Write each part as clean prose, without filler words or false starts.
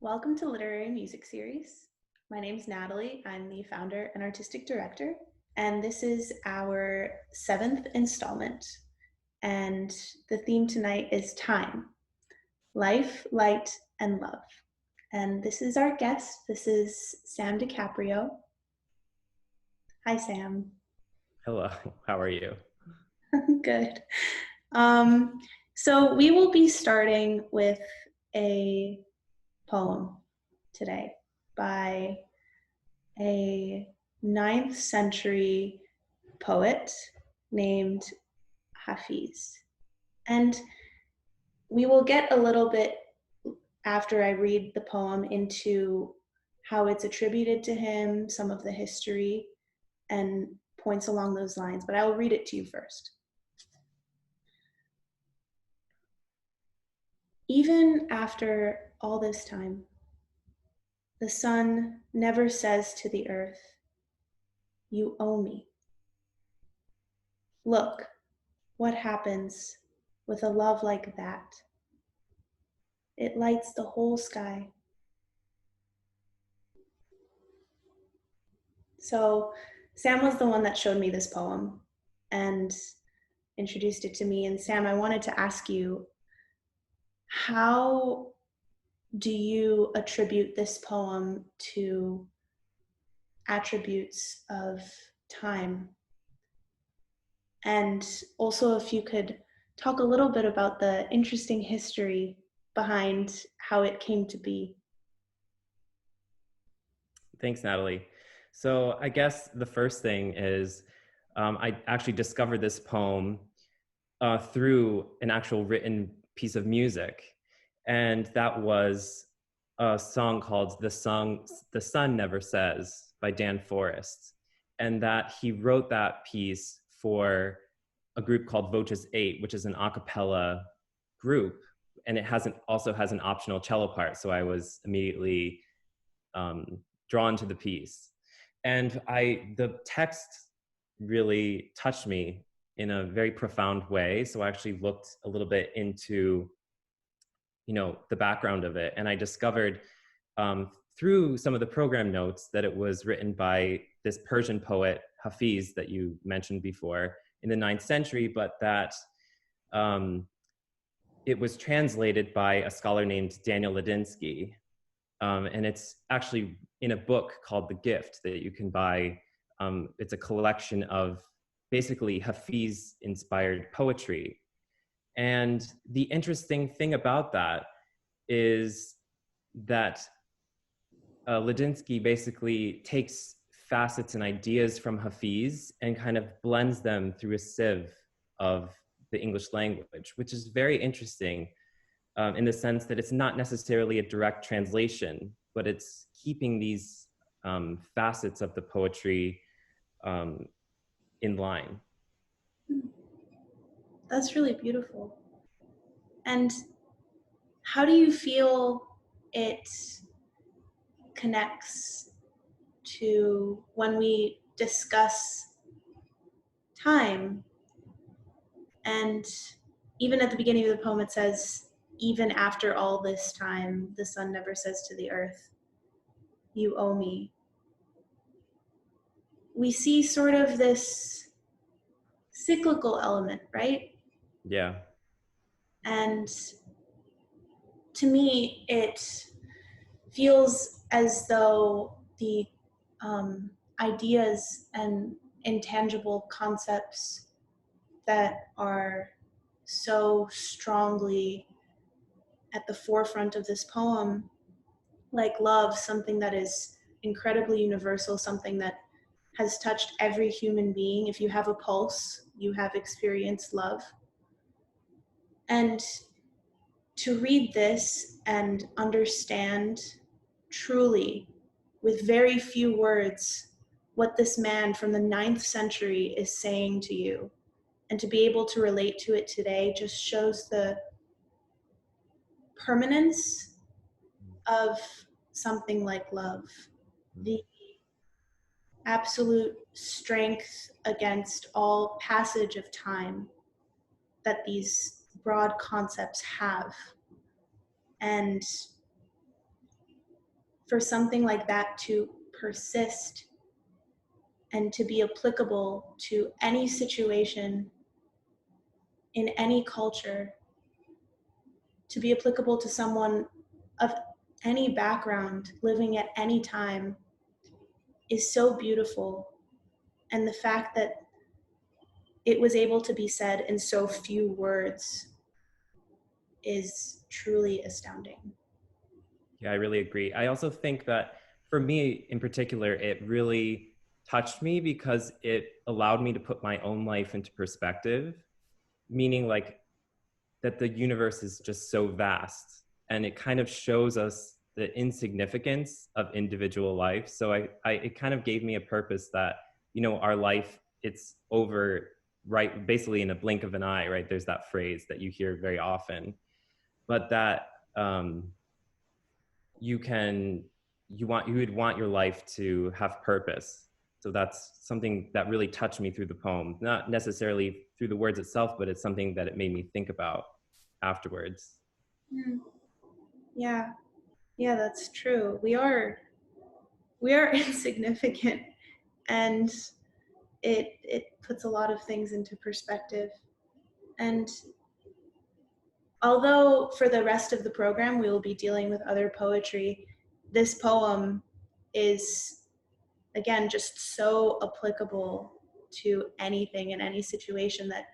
Welcome to Literary Music Series. My name is Natalie. I'm the founder and artistic director, and this is our 7th installment. And the theme tonight is time, life, light, and love. And this is our guest. This is Sam DeCaprio. Hi, Sam. Hello, how are you? Good. So we will be starting with a poem today by a 9th century poet named Hafiz. And we will get a little bit after I read the poem into how it's attributed to him, some of the history, and points along those lines, but I will read it to you first. Even after all this time, the sun never says to the earth, "You owe me." Look, what happens with a love like that? It lights the whole sky. So Sam was the one that showed me this poem and introduced it to me. And Sam, I wanted to ask you, how do you attribute this poem to attributes of time? And also, if you could talk a little bit about the interesting history behind how it came to be. Thanks, Natalie. So I guess the first thing is I actually discovered this poem through an actual written piece of music. And that was a song called The Sun Never Says by Dan Forrest. And that he wrote that piece for a group called Voces 8, which is an a cappella group. And it also has an optional cello part. So I was immediately drawn to the piece. And the text really touched me in a very profound way. So I actually looked a little bit into, the background of it. And I discovered through some of the program notes that it was written by this Persian poet, Hafiz, that you mentioned before, in the 9th century, but that it was translated by a scholar named Daniel Ladinsky. And it's actually in a book called The Gift that you can buy. It's a collection of basically Hafiz-inspired poetry. And the interesting thing about that is that Ladinsky basically takes facets and ideas from Hafiz and kind of blends them through a sieve of the English language, which is very interesting in the sense that it's not necessarily a direct translation, but it's keeping these facets of the poetry in line. That's really beautiful. And how do you feel it connects to when we discuss time? And even at the beginning of the poem, it says, even after all this time, the sun never says to the earth, "You owe me." We see sort of this cyclical element, right? Yeah. And to me, it feels as though the ideas and intangible concepts that are so strongly at the forefront of this poem, like love, something that is incredibly universal, something that has touched every human being. If you have a pulse, you have experienced love. And to read this and understand truly, with very few words, what this man from the 9th century is saying to you, and to be able to relate to it today just shows the permanence of something like love, the absolute strength against all passage of time that these broad concepts have. And for something like that to persist and to be applicable to any situation in any culture, to be applicable to someone of any background living at any time, is so beautiful. And the fact that it was able to be said in so few words is truly astounding. Yeah, I really agree. I also think that for me in particular, it really touched me because it allowed me to put my own life into perspective, meaning like that the universe is just so vast, and it kind of shows us the insignificance of individual life. So it kind of gave me a purpose that, you know, our life, it's over, right, basically in a blink of an eye, right? There's that phrase that you hear very often, but that you would want your life to have purpose. So that's something that really touched me through the poem, not necessarily through the words itself, but it's something that it made me think about afterwards. Yeah, that's true. We are insignificant, and it puts a lot of things into perspective. And although for the rest of the program we will be dealing with other poetry, this poem is, again, just so applicable to anything in any situation, that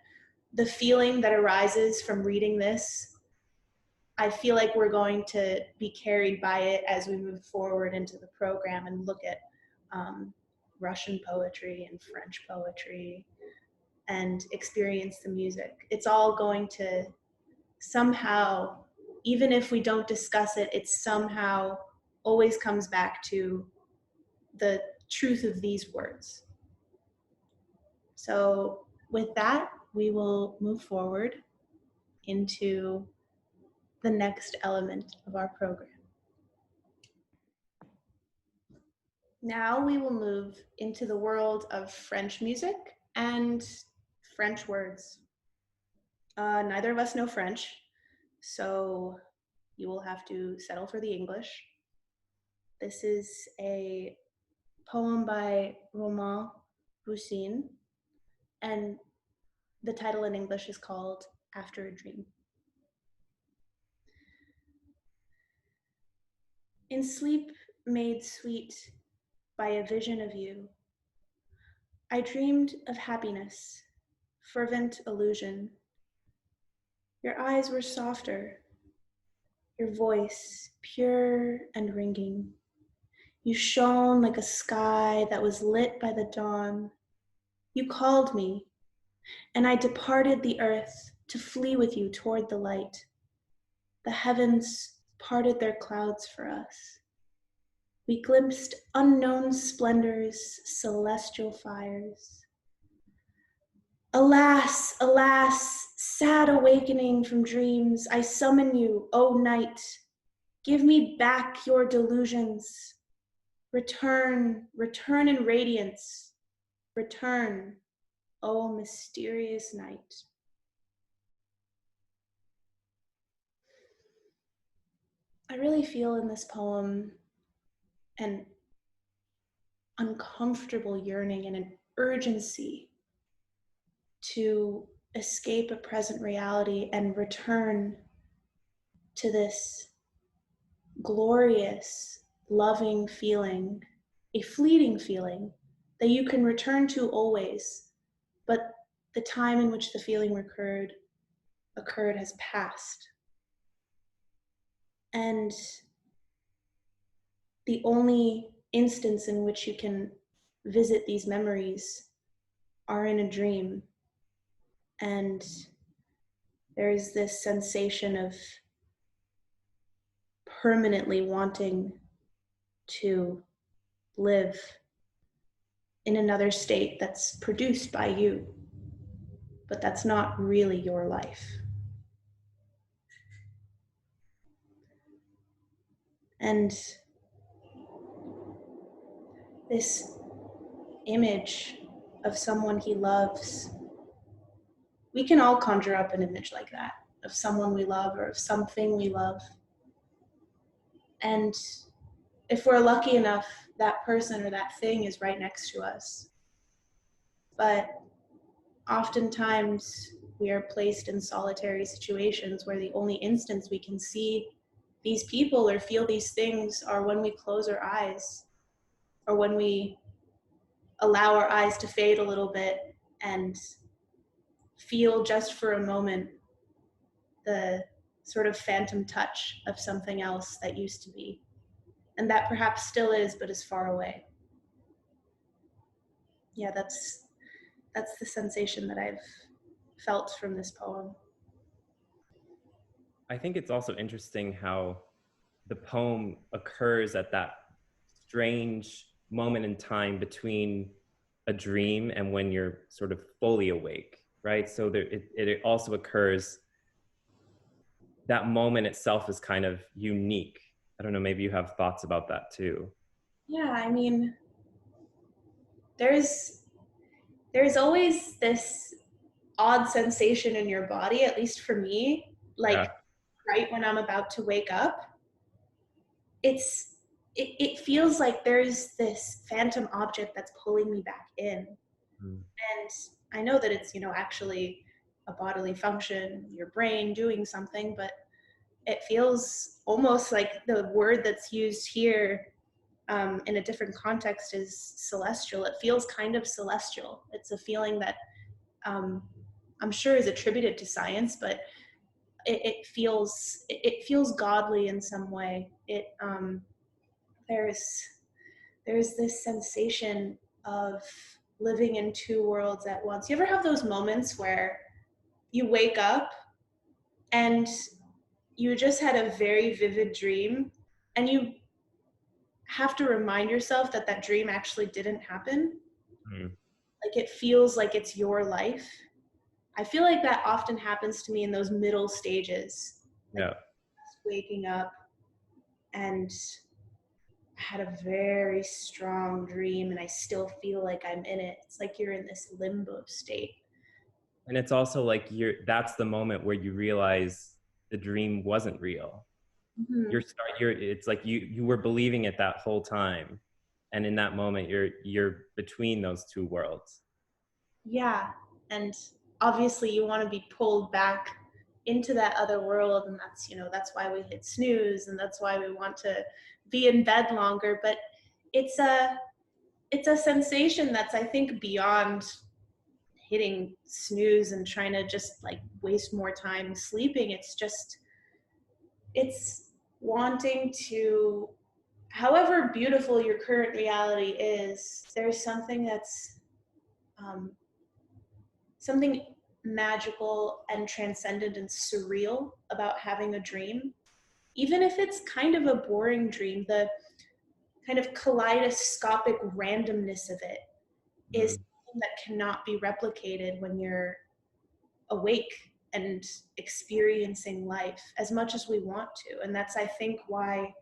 the feeling that arises from reading this, I feel like we're going to be carried by it as we move forward into the program and look at Russian poetry and French poetry and experience the music. It's all going to somehow, even if we don't discuss it, it somehow always comes back to the truth of these words. So with that, we will move forward into the next element of our program. Now we will move into the world of French music and French words. Neither of us know French, so you will have to settle for the English. This is a poem by Bussine, and the title in English is called After a Dream. In sleep made sweet by a vision of you, I dreamed of happiness, fervent illusion. Your eyes were softer, your voice pure and ringing. You shone like a sky that was lit by the dawn. You called me, and I departed the earth to flee with you toward the light. The heavens parted their clouds for us. We glimpsed unknown splendors, celestial fires. Alas, alas, sad awakening from dreams, I summon you, O night. Give me back your delusions. Return, return in radiance. Return, O mysterious night. I really feel in this poem an uncomfortable yearning and an urgency to escape a present reality and return to this glorious, loving feeling, a fleeting feeling that you can return to always, but the time in which the feeling occurred has passed. And the only instance in which you can visit these memories are in a dream. And there is this sensation of permanently wanting to live in another state that's produced by you, but that's not really your life. And this image of someone he loves, we can all conjure up an image like that, of someone we love or of something we love. And if we're lucky enough, that person or that thing is right next to us. But oftentimes we are placed in solitary situations where the only instance we can see these people or feel these things are when we close our eyes, or when we allow our eyes to fade a little bit and feel just for a moment the sort of phantom touch of something else that used to be, and that perhaps still is, but is far away. Yeah, that's the sensation that I've felt from this poem. I think it's also interesting how the poem occurs at that strange moment in time between a dream and when you're sort of fully awake, right? So there, it also occurs, that moment itself is kind of unique. I don't know, maybe you have thoughts about that too. Yeah, I mean, there's always this odd sensation in your body, at least for me, like Yeah. right when I'm about to wake up. It feels like there's this phantom object that's pulling me back in. Mm. And I know that it's, actually a bodily function, your brain doing something, but it feels almost like the word that's used here in a different context is celestial. It feels kind of celestial. It's a feeling that I'm sure is attributed to science, but it feels godly in some way. There's this sensation of living in two worlds at once. You ever have those moments where you wake up and you just had a very vivid dream, and you have to remind yourself that that dream actually didn't happen? Mm. Like, it feels like it's your life. I feel like that often happens to me in those middle stages, like Yeah. waking up and I had a very strong dream and I still feel like I'm in it. It's like you're in this limbo state. And it's also like that's the moment where you realize the dream wasn't real. Mm-hmm. It's like you were believing it that whole time. And in that moment you're between those two worlds. Yeah. And obviously you want to be pulled back into that other world, and that's why we hit snooze, and that's why we want to be in bed longer. But it's a sensation that's, I think, beyond hitting snooze and trying to just like waste more time sleeping. It's wanting to, however beautiful your current reality is, there's something that's um, something magical and transcendent and surreal about having a dream. Even if it's kind of a boring dream, the kind of kaleidoscopic randomness of it is Mm. something that cannot be replicated when you're awake and experiencing life as much as we want to. And that's, I think, why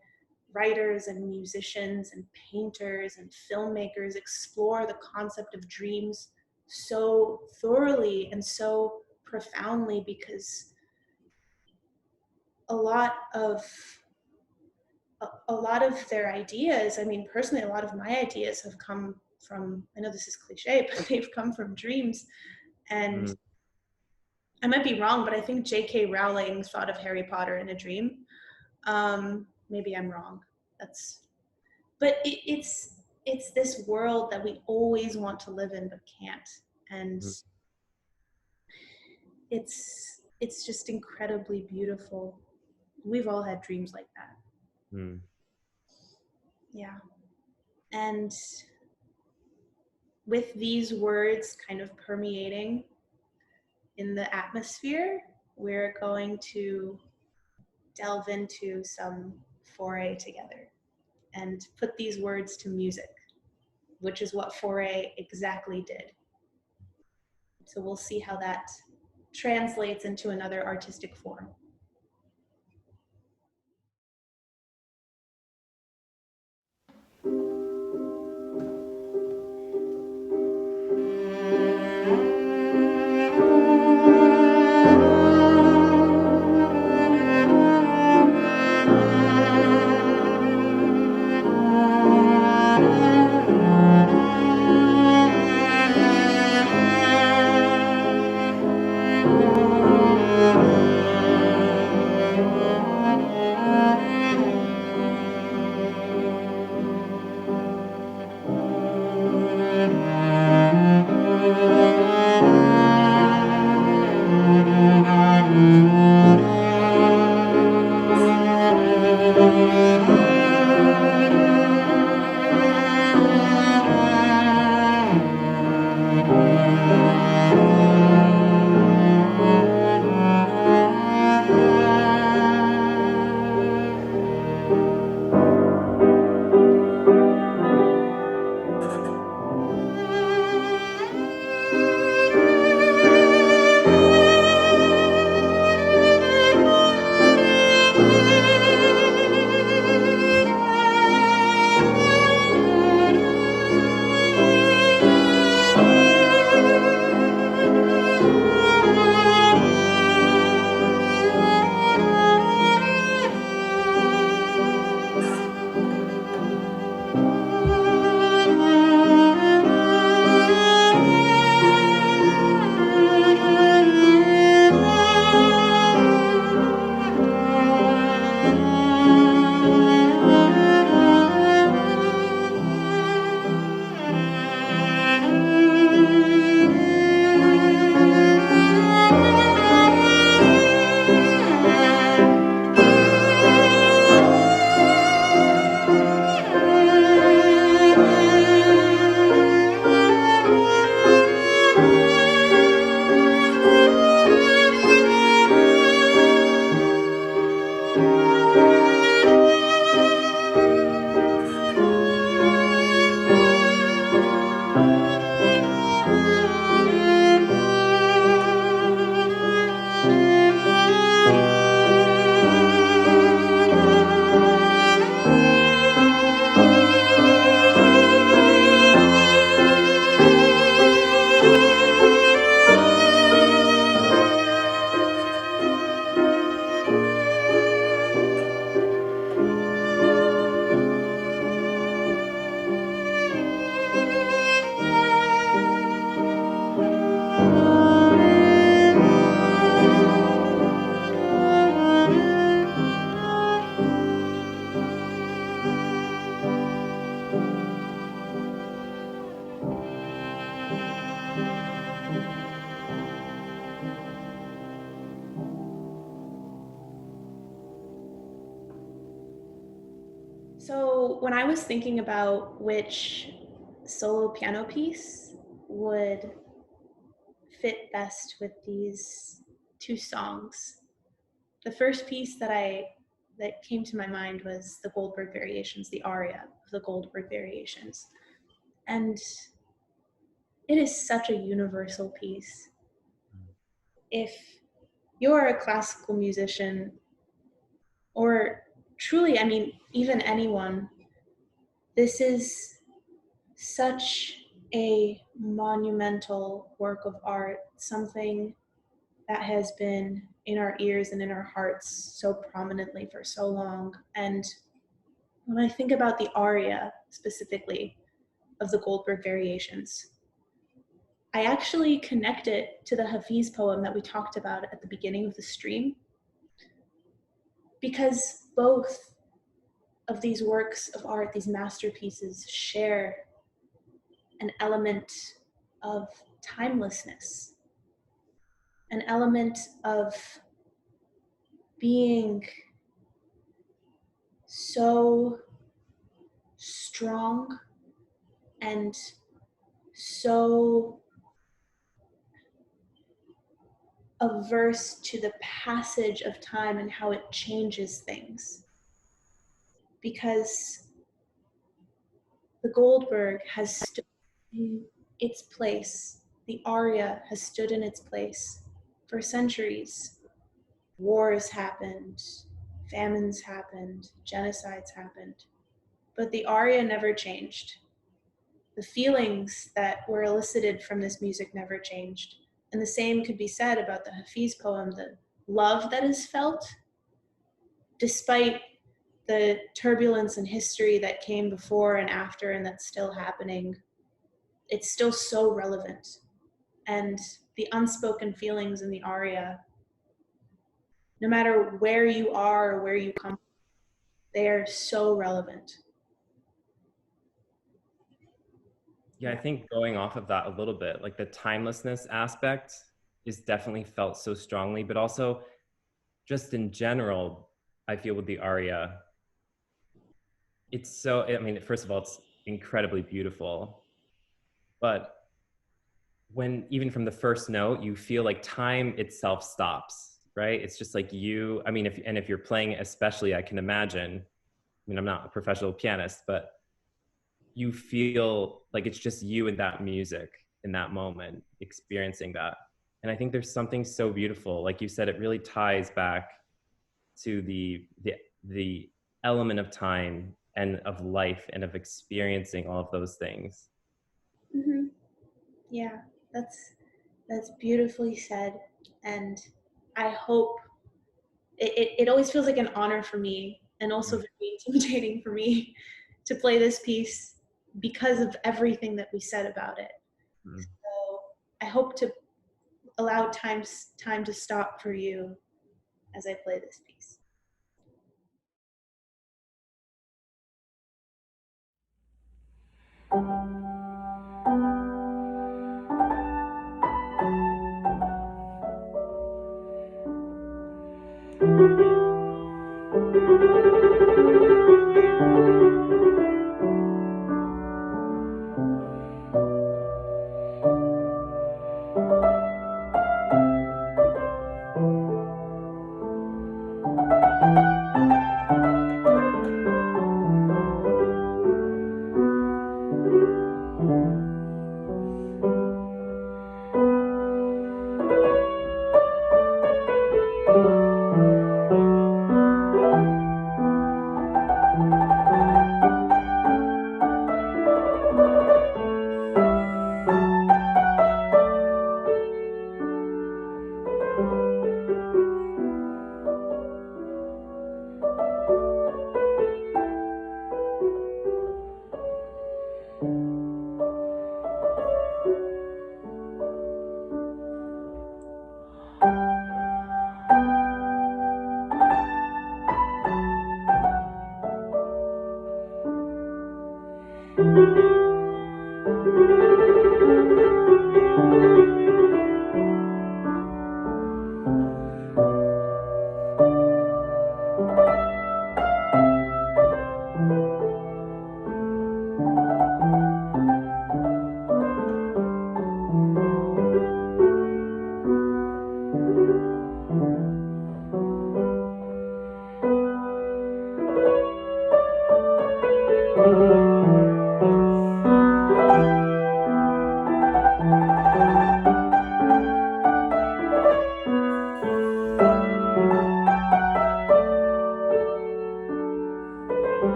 writers and musicians and painters and filmmakers explore the concept of dreams so thoroughly and so profoundly, because a lot of their ideas, I mean, personally, a lot of my ideas have come from, I know this is cliche, but they've come from dreams. And Mm. I might be wrong, but I think J.K. Rowling thought of Harry Potter in a dream. Maybe I'm wrong. But it's this world that we always want to live in but can't, and Mm. it's just incredibly beautiful. We've all had dreams like that. Mm. Yeah, and with these words kind of permeating in the atmosphere, we're going to delve into some Fauré together and put these words to music, which is what Fauré exactly did. So we'll see how that translates into another artistic form. So when I was thinking about which solo piano piece would fit best with these two songs, the first piece that came to my mind was the Goldberg Variations, the aria of the Goldberg Variations. And it is such a universal piece. If you're a classical musician, or truly, I mean, even anyone, this is such a monumental work of art, something that has been in our ears and in our hearts so prominently for so long. And when I think about the aria specifically of the Goldberg Variations, I actually connect it to the Hafiz poem that we talked about at the beginning of the stream, because both of these works of art, these masterpieces, share an element of timelessness, an element of being so strong and so averse to the passage of time and how it changes things. Because the Goldberg has stood in its place, the aria has stood in its place for centuries. Wars happened, famines happened, genocides happened, but the aria never changed. The feelings that were elicited from this music never changed. And the same could be said about the Hafiz poem, the love that is felt, despite the turbulence and history that came before and after and that's still happening. It's still so relevant. And the unspoken feelings in the aria, no matter where you are or where you come from, they are so relevant. Yeah, I think going off of that a little bit, like the timelessness aspect is definitely felt so strongly, but also just in general, I feel with the aria, it's so, I mean, first of all, it's incredibly beautiful, but when even from the first note, you feel like time itself stops, right? It's just like you, I mean, if you're playing, especially, I can imagine, I mean, I'm not a professional pianist, but you feel like it's just you and that music in that moment, experiencing that. And I think there's something so beautiful. Like you said, it really ties back to the element of time and of life and of experiencing all of those things. Mm-hmm. Yeah, that's beautifully said. And I hope it always feels like an honor for me and also very intimidating for me to play this piece because of everything that we said about it. Mm. So I hope to allow time to stop for you as I play this piece.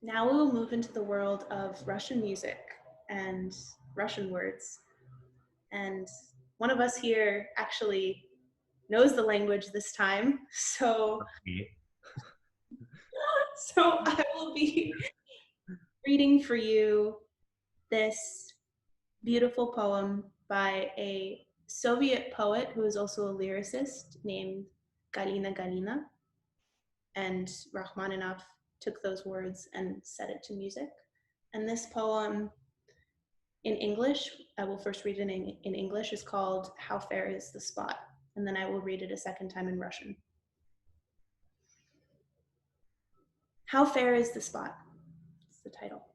Now we will move into the world of Russian music and Russian words. And one of us here actually knows the language this time. So I will be reading for you this beautiful poem by a Soviet poet who is also a lyricist named Galina. And Rachmaninoff took those words and set it to music. And this poem in English, I will first read it in English, is called How Fair is the Spot? And then I will read it a second time in Russian. How fair is the spot? That's the title.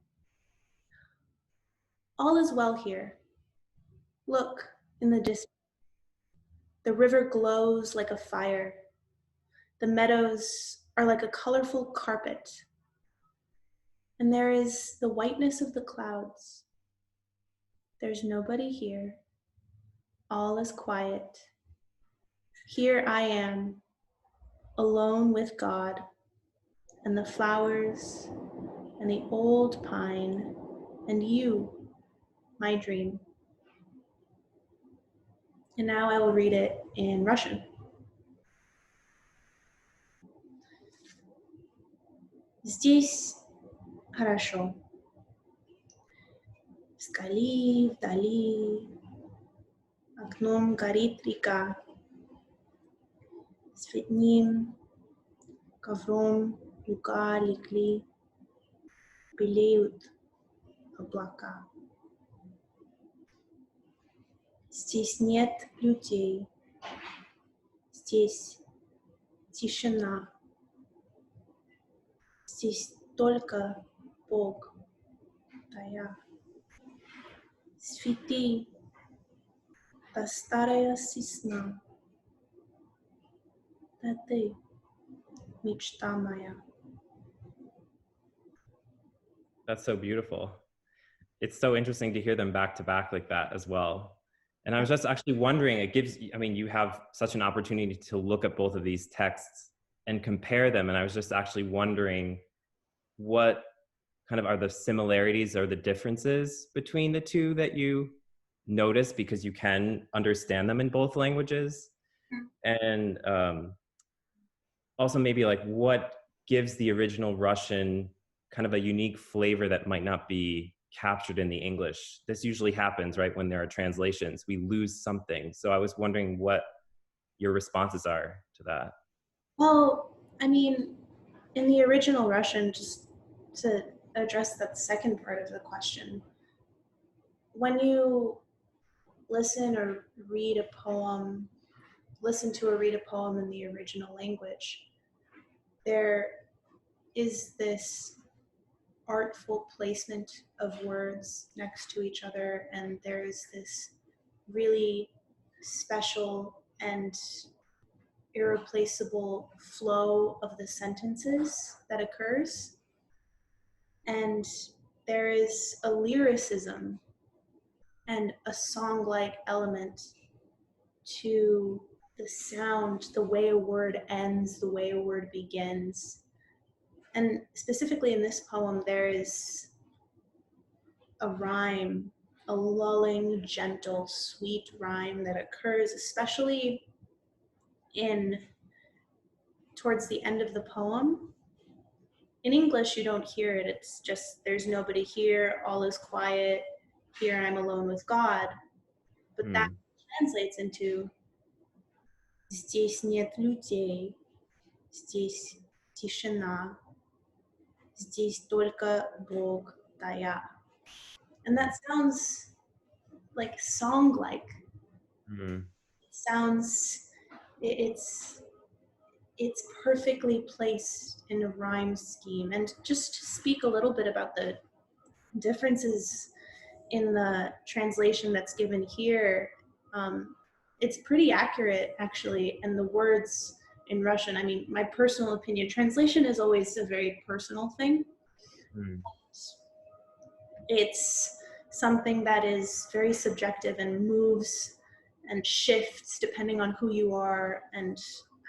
All is well here. Look in the distance. The river glows like a fire. The meadows are like a colorful carpet. And there is the whiteness of the clouds. There's nobody here. All is quiet. Here I am, alone with God, and the flowers, and the old pine, and you, my dream. And now I will read it in Russian. Здесь хорошо. Вскали, вдали, окном горит река. Цветным ковром луга легли, белеют облака. Здесь нет людей, здесь тишина. Здесь только Бог, да я. Цветы, да старая сосна, да ты, мечта моя. That's so beautiful. It's so interesting to hear them back to back like that as well. And I was just actually wondering, it gives, I mean, you have such an opportunity to look at both of these texts and compare them. And I was just actually wondering what kind of are the similarities or the differences between the two that you notice, because you can understand them in both languages. And also maybe like what gives the original Russian kind of a unique flavor that might not be captured in the English. This usually happens, right, when there are translations. We lose something. So I was wondering what your responses are to that. Well, I mean, in the original Russian, just to address that second part of the question, when you listen or read a poem, listen to or read a poem in the original language, there is this artful placement of words next to each other, and there's this really special and irreplaceable flow of the sentences that occurs. And there is a lyricism and a song-like element to the sound, the way a word ends, the way a word begins. And specifically in this poem, there is a rhyme, a lulling, gentle, sweet rhyme that occurs, especially towards the end of the poem. In English, you don't hear it. It's just, there's nobody here, all is quiet, here I'm alone with God. But that translates into здесь нет людей, здесь тишина, здесь только Бог, да я. And that sounds like song-like. It sounds, it's perfectly placed in a rhyme scheme. And just to speak a little bit about the differences in the translation that's given here, it's pretty accurate, actually. And the words in Russian, I mean, my personal opinion, translation is always a very personal thing. It's something that is very subjective and moves and shifts depending on who you are and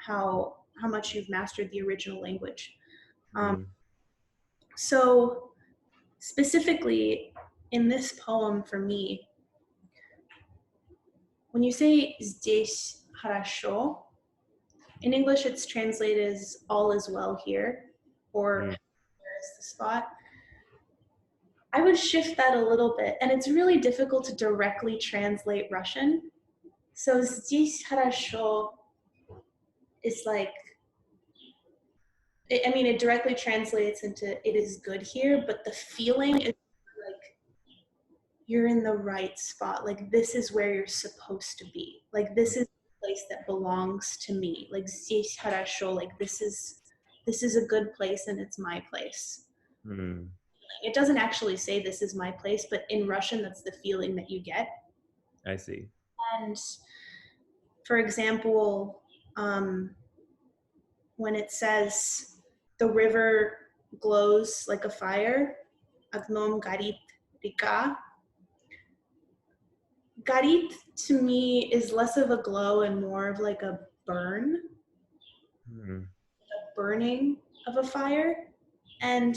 how much you've mastered the original language. So specifically in this poem for me, when you say здесь хорошо, in English it's translated as all is well here, or Mm, where is the spot? I would shift that a little bit, and it's really difficult to directly translate Russian. So здесь хорошо is like, I mean, it directly translates into it is good here, but the feeling is like you're in the right spot. Like this is where you're supposed to be. Like this is the place that belongs to me. Like здесь хорошо. Like this is a good place and it's my place. mm, It doesn't actually say this is my place, but in Russian, that's the feeling that you get. I see. And for example, when it says the river glows like a fire, agnom garit rika. Garit to me is less of a glow and more of like a burn, Mm, a burning of a fire. And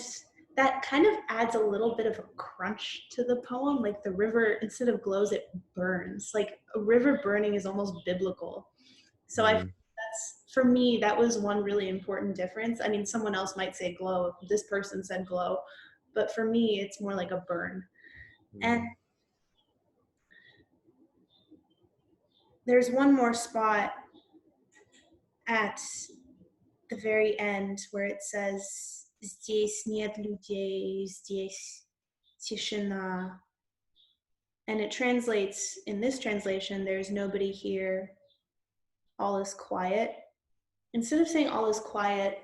that kind of adds a little bit of a crunch to the poem. Like the river, instead of glows, it burns. Like a river burning is almost biblical. So I mm, that's for me, that was one really important difference. I mean, someone else might say glow. This person said glow, but for me, it's more like a burn. And mm, there's one more spot at the very end where it says здесь нет людей, здесь тишина. And it translates, in this translation, there's nobody here, all is quiet. Instead of saying all is quiet,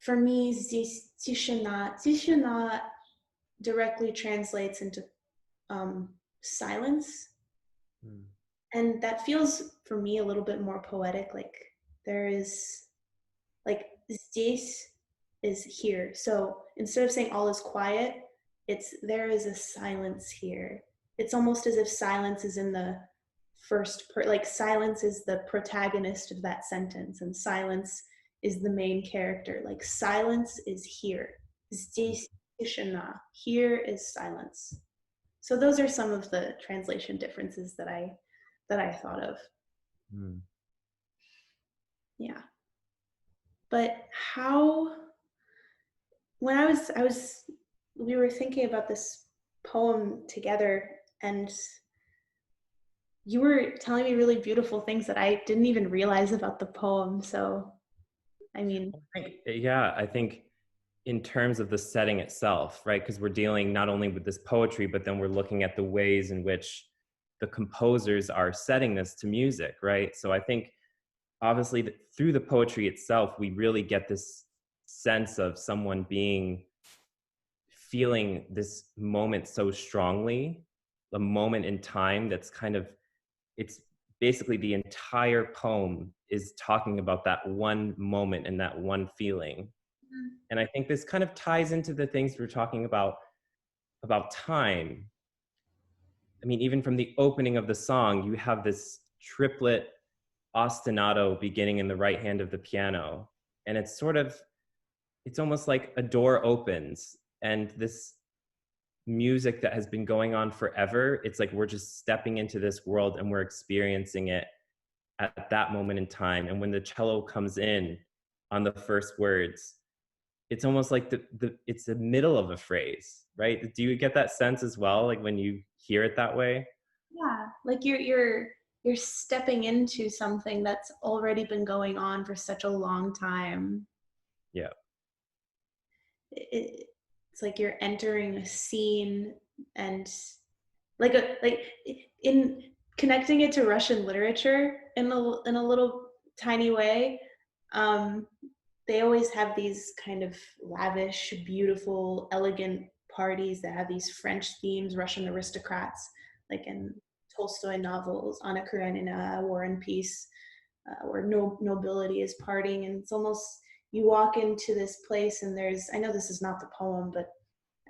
for me, здесь тишина. Тишина directly translates into silence. mm, And that feels, for me, a little bit more poetic. Like there is, like здесь is here. So instead of saying all is quiet, it's there is a silence here. It's almost as if silence is in the like silence is the protagonist of that sentence and silence is the main character. Like silence is here. Здесь тишина. Here is silence. So those are some of the translation differences that I thought of. mm. Yeah. But how when I was we were thinking about this poem together and you were telling me really beautiful things that I didn't even realize about the poem. So, I mean, Yeah, I think in terms of the setting itself, right? Because we're dealing not only with this poetry, but then we're looking at the ways in which the composers are setting this to music, right? So I think obviously through the poetry itself, we really get this sense of someone feeling this moment so strongly, a moment in time that's kind of, it's basically the entire poem is talking about that one moment and that one feeling. And I think this kind of ties into the things we're talking about time. I mean, even from the opening of the song, you have this triplet ostinato beginning in the right hand of the piano. And it's sort of, it's almost like a door opens and this music that has been going on forever, it's like we're just stepping into this world and we're experiencing it at that moment in time. And when the cello comes in on the first words, it's almost like it's the middle of a phrase, right? Do you get that sense as well, like when you hear it that way? yeah, like you're stepping into something that's already been going on for such a long time. Yeah. It's like you're entering a scene and like in connecting it to Russian literature in a little tiny way. Um, they always have these kind of lavish, beautiful, elegant parties that have these French themes, Russian aristocrats, like in Tolstoy novels, Anna Karenina, War and Peace, where nobility is partying, and it's almost you walk into this place and there's I know this is not the poem, but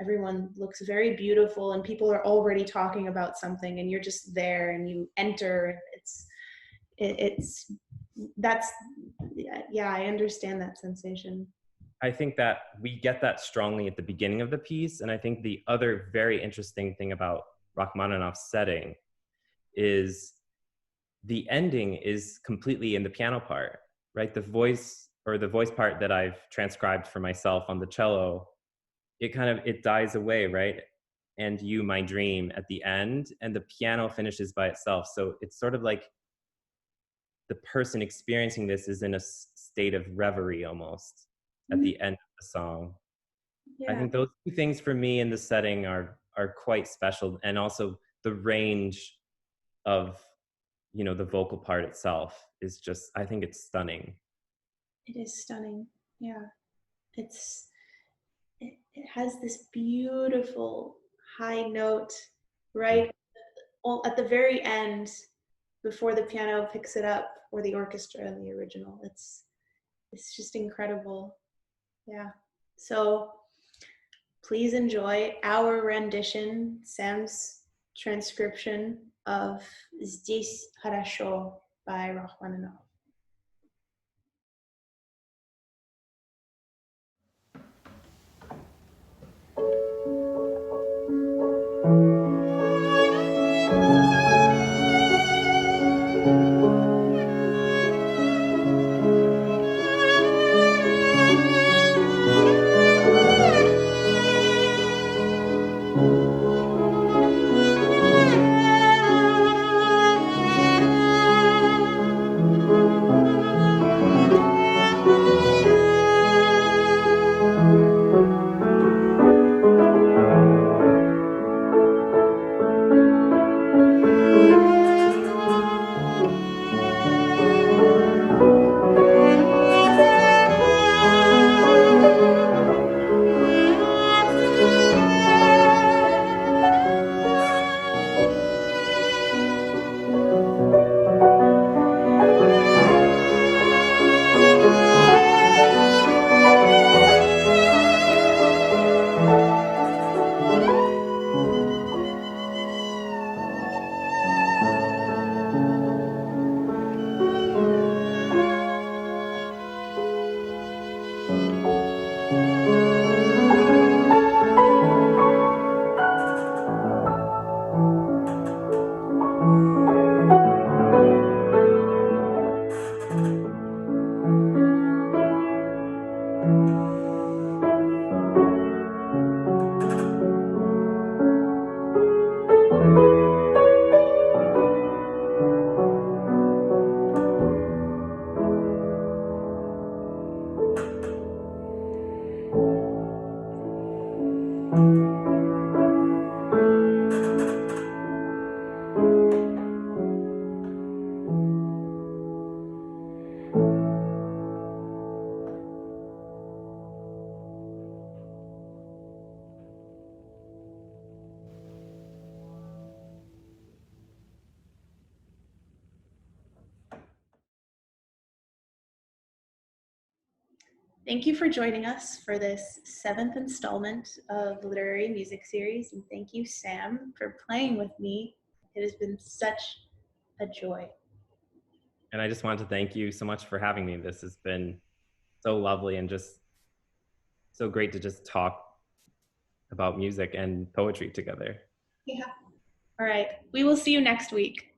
everyone looks very beautiful and people are already talking about something and you're just there and you enter and it's that's yeah, I understand that sensation. I think that we get that strongly at the beginning of the piece. And I think the other very interesting thing about Rachmaninoff's setting is the ending is completely in the piano part, right? The voice, or the voice part that I've transcribed for myself on the cello, it dies away, right? And You, My Dream at the end, and the piano finishes by itself. So it's sort of like the person experiencing this is in a state of reverie almost at Mhm. the end of the song. I Yeah, think those two things for me in the setting are quite special, and also the range of, you know, the vocal part itself is just, I think it's stunning. it is stunning. Yeah, it's it has this beautiful high note Mm. right at the very end before the piano picks it up, or the orchestra in the original. It's just incredible. Yeah. So please enjoy our rendition, Sam's transcription of Здесь Horosho by Rachmaninoff. Thank you for joining us for this 7th installment of the Literary Music Series, and thank you, Sam, for playing with me. It has been such a joy. And I just wanted to thank you so much for having me. This has been so lovely and just so great to just talk about music and poetry together. Yeah. All right. We will see you next week.